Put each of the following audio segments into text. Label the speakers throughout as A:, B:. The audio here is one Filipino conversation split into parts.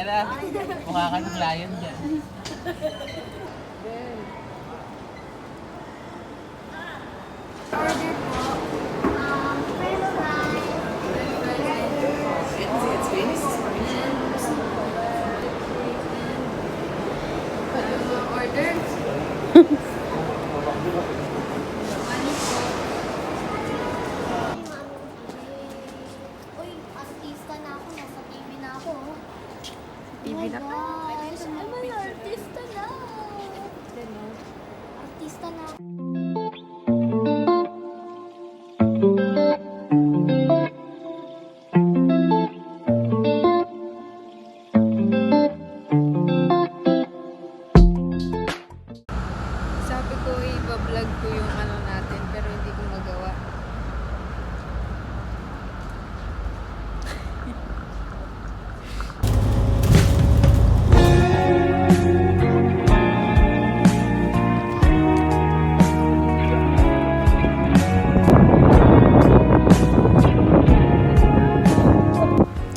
A: Ala, mukha ka ng lion dyan.
B: Order po. French fries. Order. Uy, artista na ako. Nasa TV na ako.
C: TV na ka?
B: Gosh, I'm an artista na. Artista na.
C: Sabi ko i-vlog ko yung ano natin pero hindi ko magawa.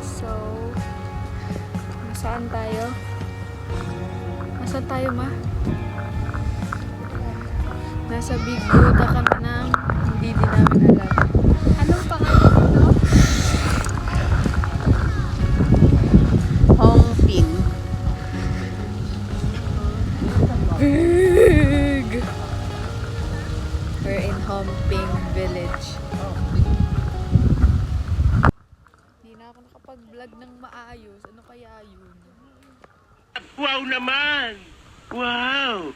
C: So, nasaan tayo? Nasaan tayo, ma? Nasa Big Buddha kami ng hindi din namin alam. Anong pangalan nito?
A: Hongpin.
C: Big! We're in Homping Village. Hindi na ako nakapag-vlog ng maayos. Ano kaya yun?
D: Wow naman! Wow!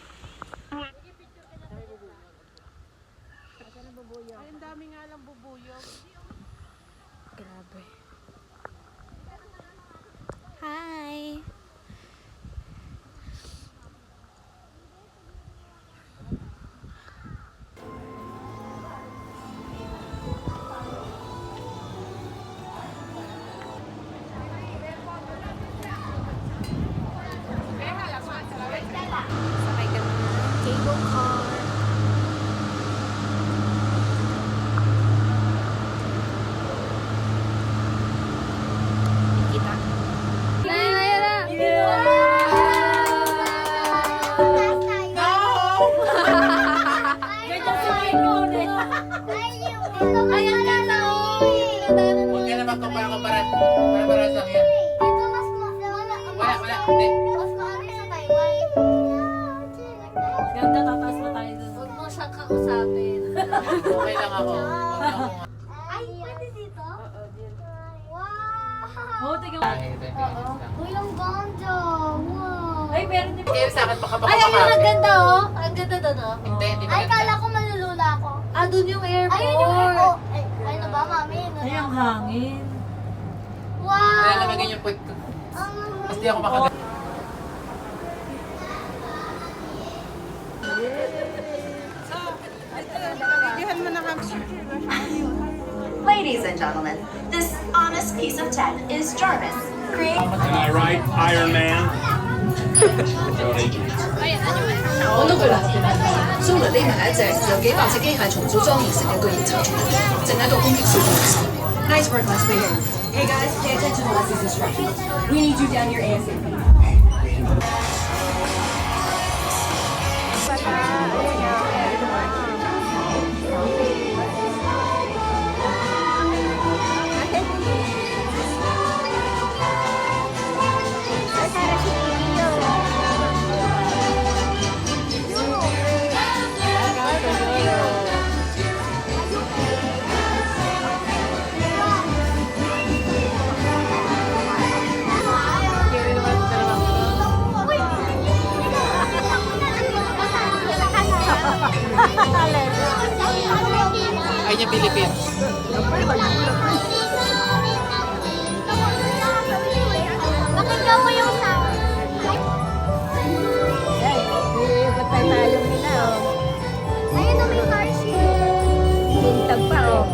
C: Ay, ang dami nga lang bubuyog. Grabe. Hi! Sakay kami ng cable car. Kita. Ayan na!
B: Ayan na na!
A: Huwag ka na magkumpara-kumpara. Para-para lang yan.
B: Ito mas wala.
A: Wala, hindi.
B: Mas maano sa Taiwan.
E: Ganda, tataas pa tayo dun.
B: Huwag mo siyang kausapin.
A: Okay lang ako. Huwag na akong...
B: Ay, pwede dito?
E: Oo, din.
B: Wow!
E: Oo, tingnan mo.
A: Ay, 20 minutes lang.
B: Uy, ang ganda! Wow!
E: Ay, meron din.
A: Kaya sa akin, baka
B: Ay, ayun, ang
A: makapit.
B: ganda oh! Ang ganda doon oh!
A: Hindi, hindi
B: Ay,
A: maganda.
B: kala ko malulula ako.
E: Ah, dun yung airport.
B: Ayun yung airport! Ay, ano ba, mami? Ano
E: Ay,
B: ba?
E: ang hangin.
B: Wow!
A: Nilalagay yung puwit ko.
B: Ang
A: Mas di ako makagat.
F: Ladies and gentlemen, this honest piece of 10 is Jarvis, created
D: All right, Iron Man.
G: 我都會啦，蘇雷匿埋一隻由幾百隻機械重組裝形成嘅巨型查蟲，正喺度攻擊小眾嘅手。Nice work, Let's Play. Hey guys, pay attention to Leslie's instructions. We need you down here ASAP.
A: Ay, yung Philippines.
B: Pakinggan mo yung sound.
C: Patay tayong nila, oh.
B: Ayun na may car seat.
C: Bintag pa, oh.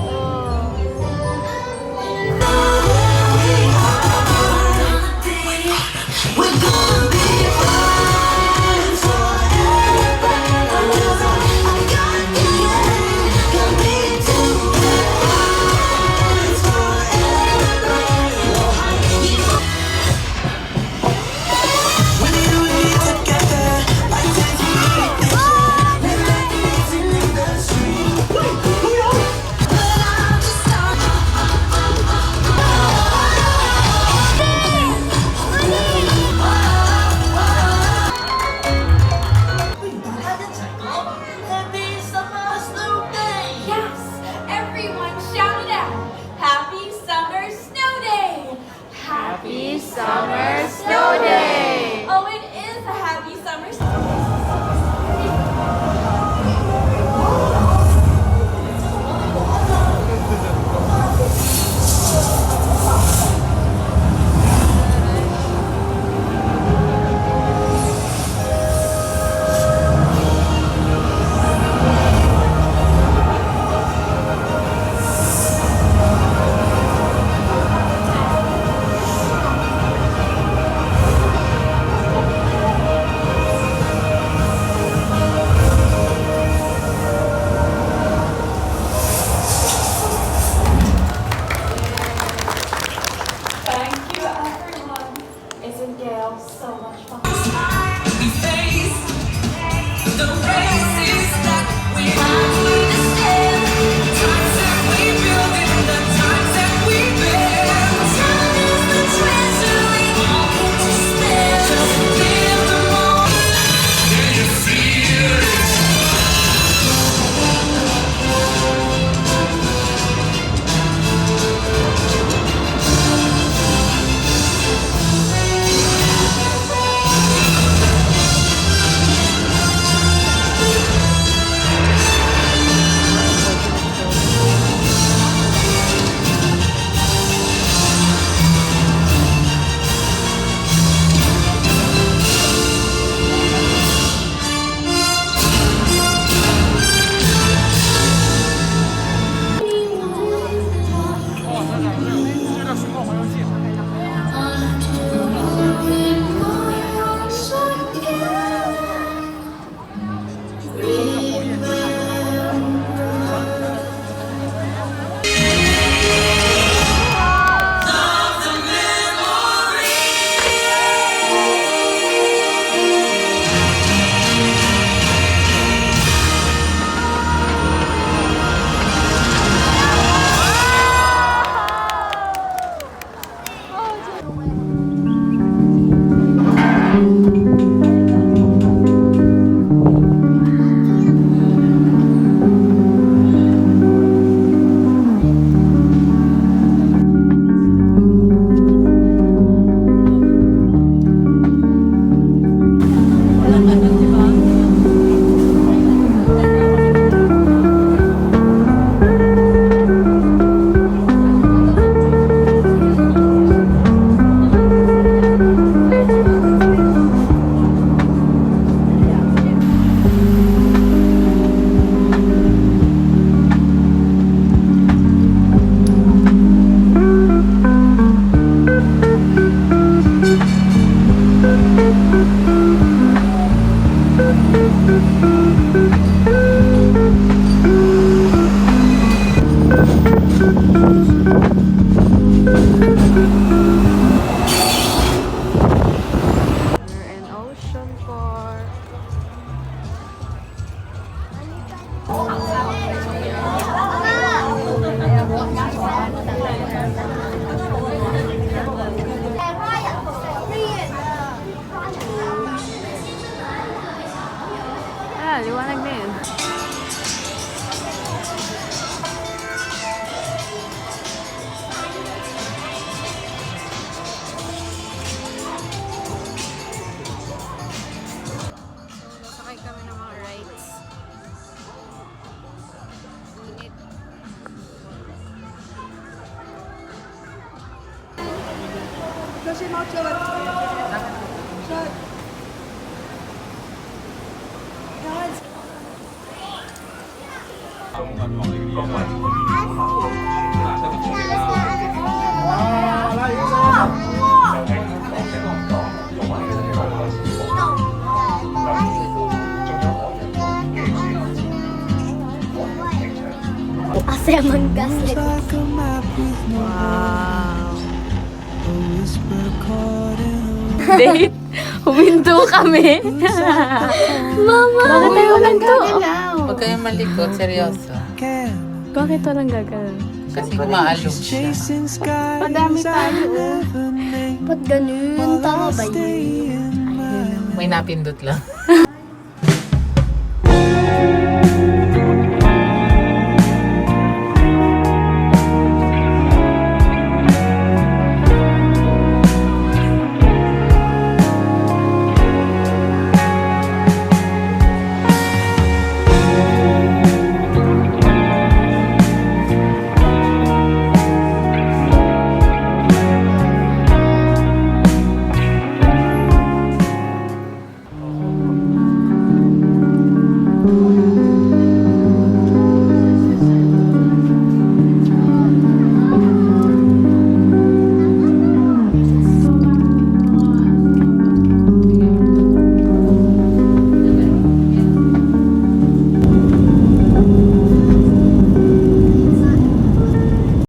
C: liwanag na yun. Nasakay kami ng mga rides. Init.
B: Asa man gaslit.
C: Wow. Date? Huminto kami. Mama, bakit tayo huminto?
A: Huwag kayong malikot, seryoso.
C: Bakit walang gagawin?
A: Kasi umaalog siya.
C: Madami tayo.
B: Ba't ganun? Tama ba yun?
A: May napindot lang.